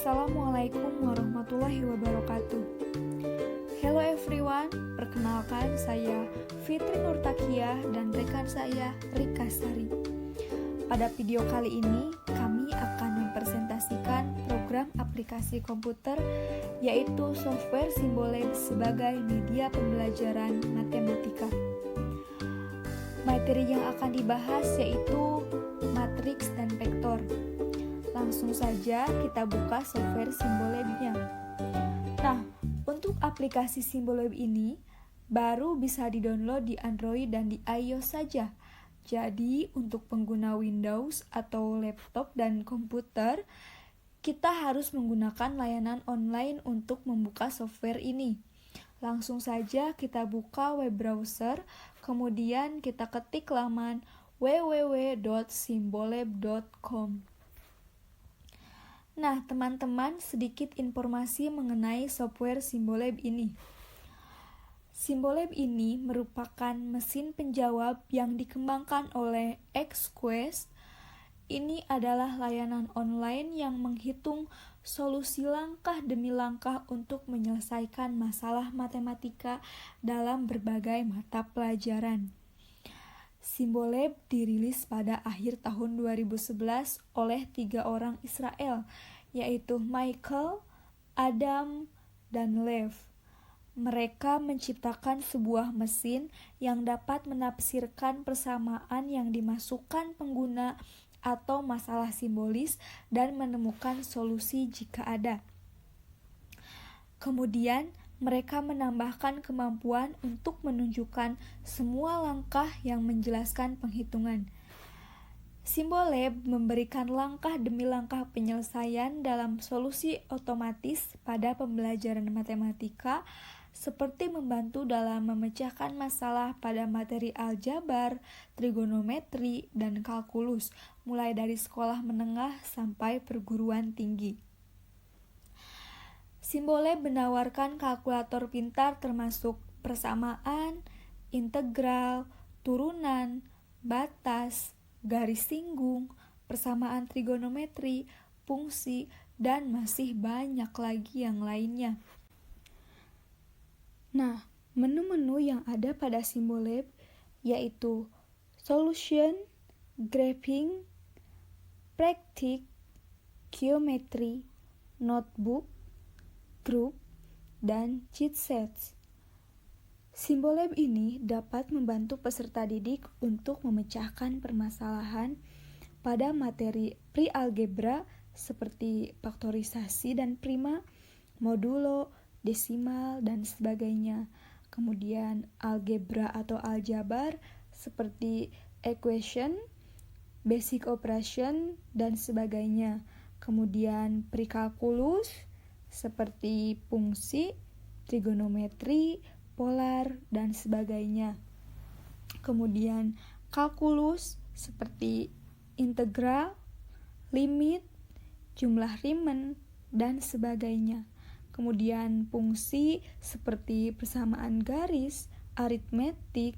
Assalamualaikum warahmatullahi wabarakatuh. Hello everyone, perkenalkan saya Fitri Nurtakiah dan rekan saya Rika Sari. Pada video kali ini, kami akan mempresentasikan program aplikasi komputer yaitu software Simbolab sebagai media pembelajaran matematika. Materi yang akan dibahas yaitu matriks dan vektor. Langsung saja kita buka software Simbolab-nya. Nah, untuk aplikasi Simbolab ini baru bisa di-download di Android dan di iOS saja. Jadi, untuk pengguna Windows atau laptop dan komputer, kita harus menggunakan layanan online untuk membuka software ini. Langsung saja kita buka web browser, kemudian kita ketik laman www.simbolab.com. Nah, teman-teman, sedikit informasi mengenai software Simbolab ini. Simbolab ini merupakan mesin penjawab yang dikembangkan oleh XQuest. Ini adalah layanan online yang menghitung solusi langkah demi langkah untuk menyelesaikan masalah matematika dalam berbagai mata pelajaran. Simbolab dirilis pada akhir tahun 2011 oleh 3 orang Israel, yaitu Michael, Adam, dan Lev. Mereka menciptakan sebuah mesin yang dapat menafsirkan persamaan yang dimasukkan pengguna atau masalah simbolis dan menemukan solusi jika ada. Kemudian, mereka menambahkan kemampuan untuk menunjukkan semua langkah yang menjelaskan penghitungan. Simbolab memberikan langkah demi langkah penyelesaian dalam solusi otomatis pada pembelajaran matematika, seperti membantu dalam memecahkan masalah pada materi aljabar, trigonometri, dan kalkulus, mulai dari sekolah menengah sampai perguruan tinggi. Simbolab menawarkan kalkulator pintar termasuk persamaan, integral, turunan, batas, garis singgung, persamaan trigonometri, fungsi, dan masih banyak lagi yang lainnya. Nah, menu-menu yang ada pada Simbolab yaitu Solution, Graphing, Practice, Geometry, Notebook, Group, dan cheat sheets. Simbolab ini dapat membantu peserta didik untuk memecahkan permasalahan pada materi pre-algebra seperti faktorisasi dan prima, modulo, desimal, dan sebagainya. Kemudian algebra atau aljabar seperti equation, basic operation, dan sebagainya. Kemudian pre-kalkulus seperti fungsi, trigonometri, polar, dan sebagainya. Kemudian kalkulus seperti integral, limit, jumlah Riemann, dan sebagainya. Kemudian fungsi seperti persamaan garis, aritmetik,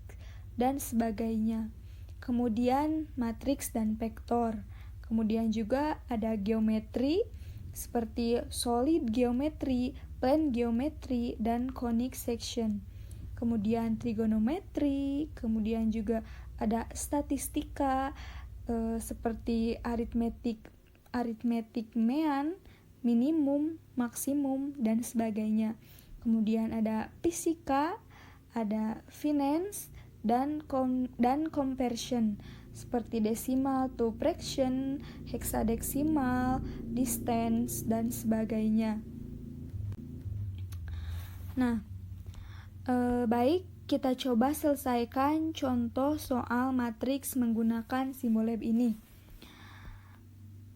dan sebagainya. Kemudian matriks dan vektor. Kemudian juga ada geometri seperti solid geometri, plane geometri, dan conic section. Kemudian trigonometri, kemudian juga ada statistika seperti aritmetik mean, minimum, maksimum, dan sebagainya. Kemudian ada fisika, ada finance, dan conversion seperti desimal to fraction, hexadesimal, distance, dan sebagainya. Nah, baik, kita coba selesaikan contoh soal matriks menggunakan Simbolab ini.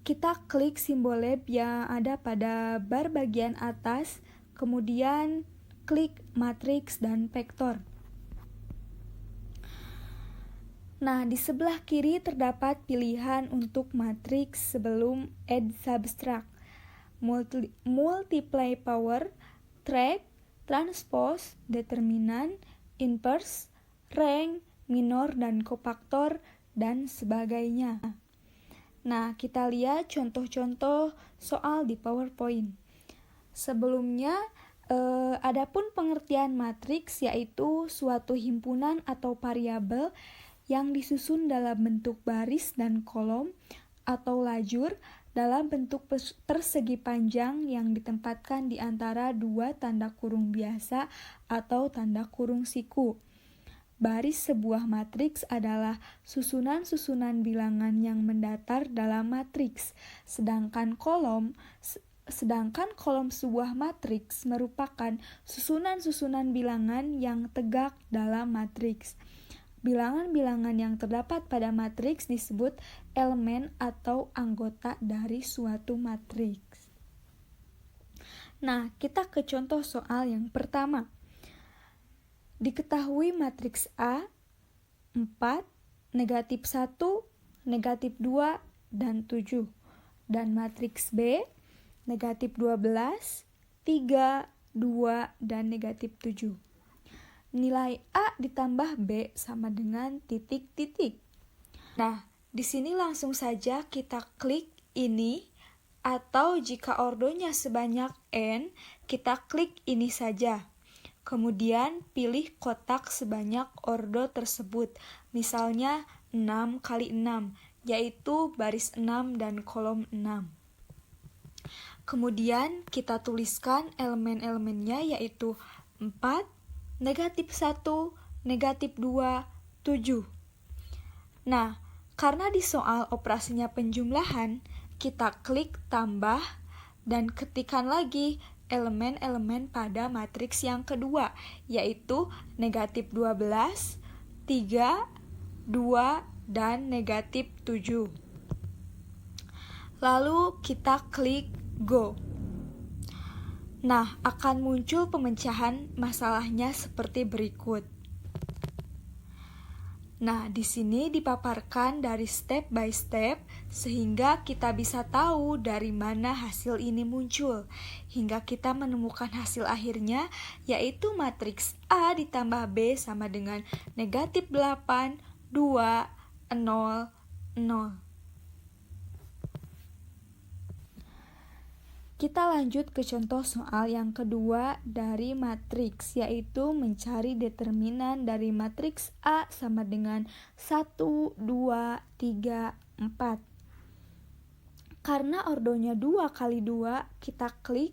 Kita klik Simbolab yang ada pada bar bagian atas, kemudian klik matriks dan vektor. Nah, di sebelah kiri terdapat pilihan untuk matriks sebelum add subtract, multiply power, track, transpose, determinant, inverse, rank, minor dan kofaktor, dan sebagainya. Nah, kita lihat contoh-contoh soal di PowerPoint. Sebelumnya, adapun pengertian matriks yaitu suatu himpunan atau variabel yang disusun dalam bentuk baris dan kolom atau lajur dalam bentuk persegi panjang yang ditempatkan di antara dua tanda kurung biasa atau tanda kurung siku. Baris sebuah matriks adalah susunan-susunan bilangan yang mendatar dalam matriks, sedangkan kolom sebuah matriks merupakan susunan-susunan bilangan yang tegak dalam matriks. Bilangan-bilangan yang terdapat pada matriks disebut elemen atau anggota dari suatu matriks. Nah, kita ke contoh soal yang pertama. Diketahui matriks A 4, negatif 1, negatif 2, dan 7. Dan matriks B negatif 12, 3, 2, dan negatif 7. Nilai A ditambah B sama dengan titik-titik. Nah, di sini langsung saja kita klik ini, atau jika ordonya sebanyak N, kita klik ini saja. Kemudian pilih kotak sebanyak ordo tersebut, misalnya 6 kali 6, yaitu baris 6 dan kolom 6. Kemudian kita tuliskan elemen-elemennya yaitu 4, negatif 1, negatif 2, 7. Nah, karena di soal operasinya penjumlahan, kita klik tambah dan ketikkan lagi elemen-elemen pada matriks yang kedua, yaitu negatif 12, 3, 2, dan negatif 7. Lalu kita klik Go. Nah, akan muncul pemecahan masalahnya seperti berikut. Nah, di sini dipaparkan dari step by step sehingga kita bisa tahu dari mana hasil ini muncul hingga kita menemukan hasil akhirnya yaitu matriks A ditambah B sama dengan negatif 8, 2, 0, 0. Kita lanjut ke contoh soal yang kedua dari matriks, yaitu mencari determinan dari matriks A sama dengan 1, 2, 3, 4. Karena ordonya 2 kali 2, kita klik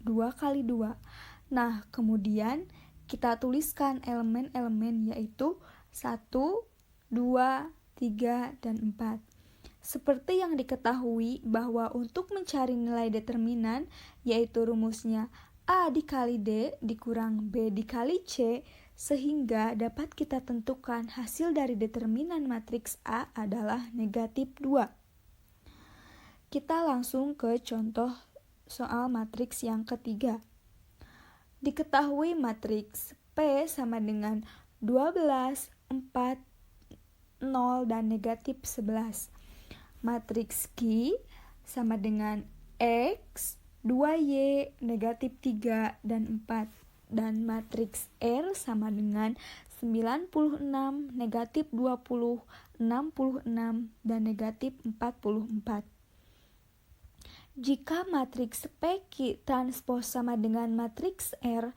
2 kali 2. Nah, kemudian kita tuliskan elemen-elemen yaitu 1, 2, 3, dan 4. Seperti yang diketahui bahwa untuk mencari nilai determinan, yaitu rumusnya A dikali D dikurang B dikali C, sehingga dapat kita tentukan hasil dari determinan matriks A adalah negatif 2. Kita langsung ke contoh soal matriks yang ketiga. Diketahui matriks P sama dengan 12, 4, 0, dan negatif 11. Matriks Q sama dengan X, 2Y, negatif 3, dan 4. Dan matriks R sama dengan 96, negatif 20, 66, dan negatif 44. Jika matriks PQ transpose sama dengan matriks R,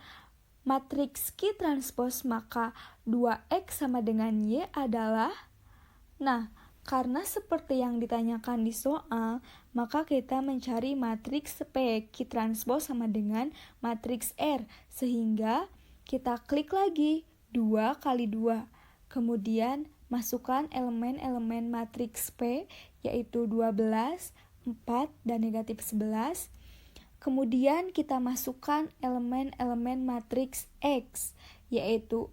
matriks Q transpose maka 2X sama dengan Y adalah, karena seperti yang ditanyakan di soal, maka kita mencari matriks P Q transpose sama dengan matriks R, sehingga kita klik lagi 2 kali 2. Kemudian masukkan elemen-elemen matriks P, yaitu 12, 4, dan negatif 11. Kemudian kita masukkan elemen-elemen matriks X, yaitu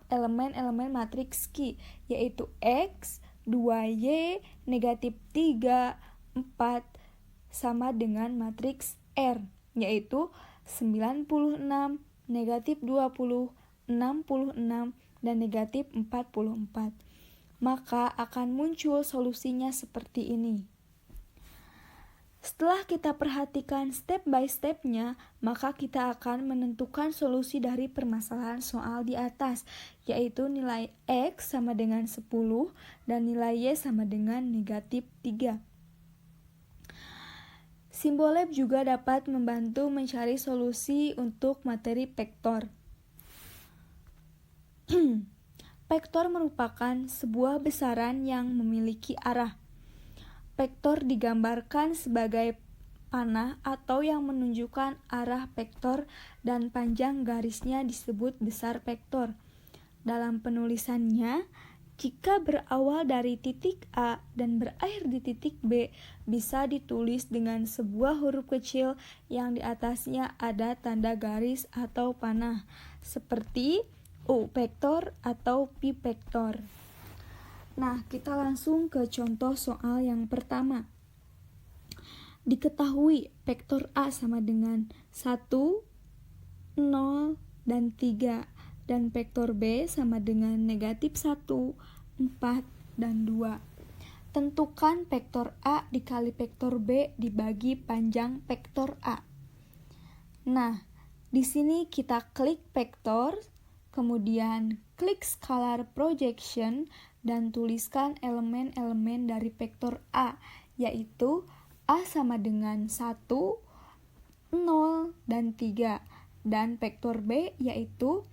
elemen-elemen matriks Q, yaitu X, 2Y, negatif 3, 4, sama dengan matriks R, yaitu 96, negatif 20, 66, dan negatif 44. Maka akan muncul solusinya seperti ini. Setelah kita perhatikan step by stepnya, maka kita akan menentukan solusi dari permasalahan soal di atas, yaitu nilai X sama dengan 10 dan nilai Y sama dengan negatif 3. Simbolab juga dapat membantu mencari solusi untuk materi vektor. Vektor merupakan sebuah besaran yang memiliki arah. Vektor digambarkan sebagai panah atau yang menunjukkan arah vektor dan panjang garisnya disebut besar vektor. Dalam penulisannya, jika berawal dari titik A dan berakhir di titik B, bisa ditulis dengan sebuah huruf kecil yang di atasnya ada tanda garis atau panah, seperti U vektor atau P vektor. Nah, kita langsung ke contoh soal yang pertama. Diketahui vektor A sama dengan 1, 0, dan 3, dan vektor B sama dengan negatif 1, 4, dan 2. Tentukan vektor A dikali vektor B dibagi panjang vektor A. Nah, di sini kita klik vektor, kemudian klik scalar projection, dan tuliskan elemen-elemen dari vektor A, yaitu A sama dengan 1, 0, dan 3, dan vektor B yaitu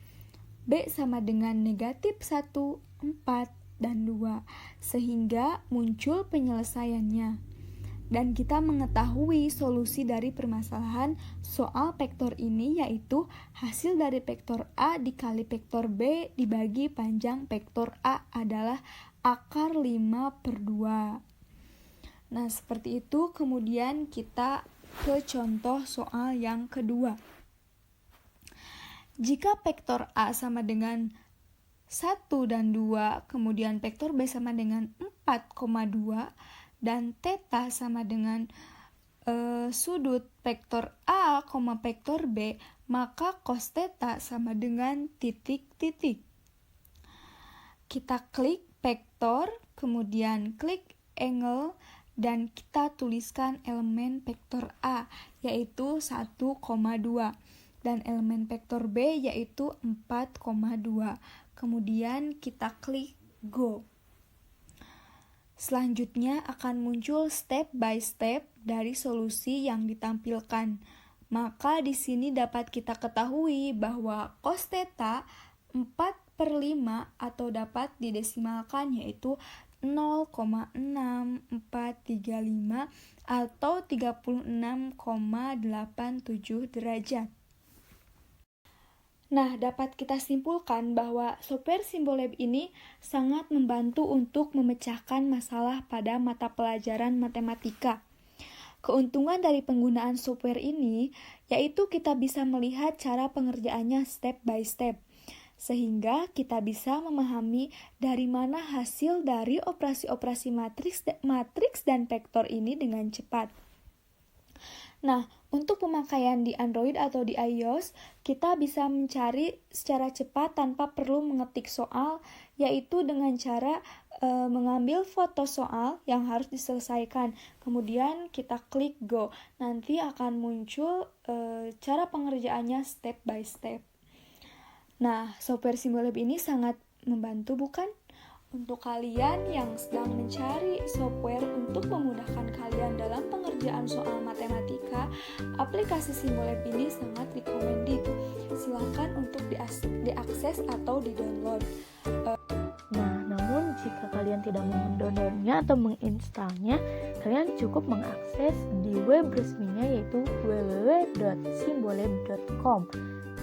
B sama dengan negatif 1, 4, dan 2, sehingga muncul penyelesaiannya. Dan kita mengetahui solusi dari permasalahan soal vektor ini, yaitu hasil dari vektor A dikali vektor B dibagi panjang vektor A adalah akar 5/2. Nah, seperti itu. Kemudian kita ke contoh soal yang kedua. Jika vektor A sama dengan 1 dan 2, kemudian vektor B sama dengan 4,2, dan theta sama dengan sudut vektor A, vektor B, maka cos theta sama dengan titik-titik. Kita klik vektor, kemudian klik angle, dan kita tuliskan elemen vektor A, yaitu 1,2, dan elemen vektor B yaitu 4,2. Kemudian kita klik go. Selanjutnya akan muncul step by step dari solusi yang ditampilkan. Maka di sini dapat kita ketahui bahwa cos theta 4/5 atau dapat didesimalkan yaitu 0,6435 atau 36,87 derajat. Nah, dapat kita simpulkan bahwa software Simbolab ini sangat membantu untuk memecahkan masalah pada mata pelajaran matematika. Keuntungan dari penggunaan software ini yaitu kita bisa melihat cara pengerjaannya step by step, sehingga kita bisa memahami dari mana hasil dari operasi-operasi matriks dan vektor ini dengan cepat. Nah, untuk pemakaian di Android atau di iOS, kita bisa mencari secara cepat tanpa perlu mengetik soal, yaitu dengan cara mengambil foto soal yang harus diselesaikan. Kemudian kita klik go. Nanti akan muncul cara pengerjaannya step by step. Nah, software Simbolab ini sangat membantu, bukan? Untuk kalian yang sedang mencari software untuk memudahkan kalian dalam pengerjaan soal matematika, aplikasi Simbolab ini sangat recommended. Silakan untuk diakses atau di-download. Nah, namun jika kalian tidak mau mendownloadnya atau menginstalnya, kalian cukup mengakses di web resminya yaitu www.simbolab.com.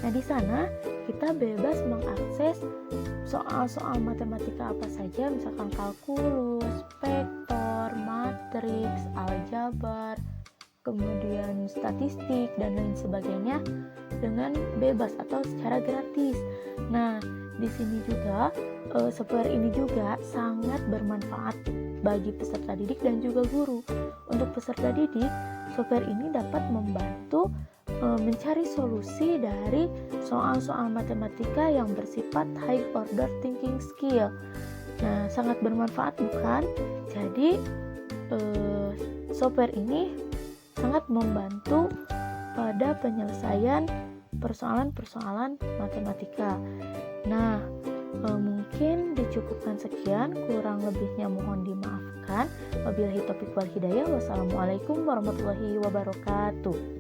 Nah, di sana kita bebas mengakses soal-soal matematika apa saja, misalkan kalkulus, vektor, matriks, aljabar, kemudian statistik, dan lain sebagainya dengan bebas atau secara gratis. Nah, di sini juga software ini juga sangat bermanfaat bagi peserta didik dan juga guru. Untuk peserta didik, software ini dapat membantu mencari solusi dari soal-soal matematika yang bersifat high order thinking skill. Nah, sangat bermanfaat, bukan? Jadi software ini sangat membantu pada penyelesaian persoalan-persoalan matematika. Nah, mungkin dicukupkan sekian, kurang lebihnya mohon dimaafkan. Wabillahi taufiq wal hidayah. Wassalamualaikum warahmatullahi wabarakatuh.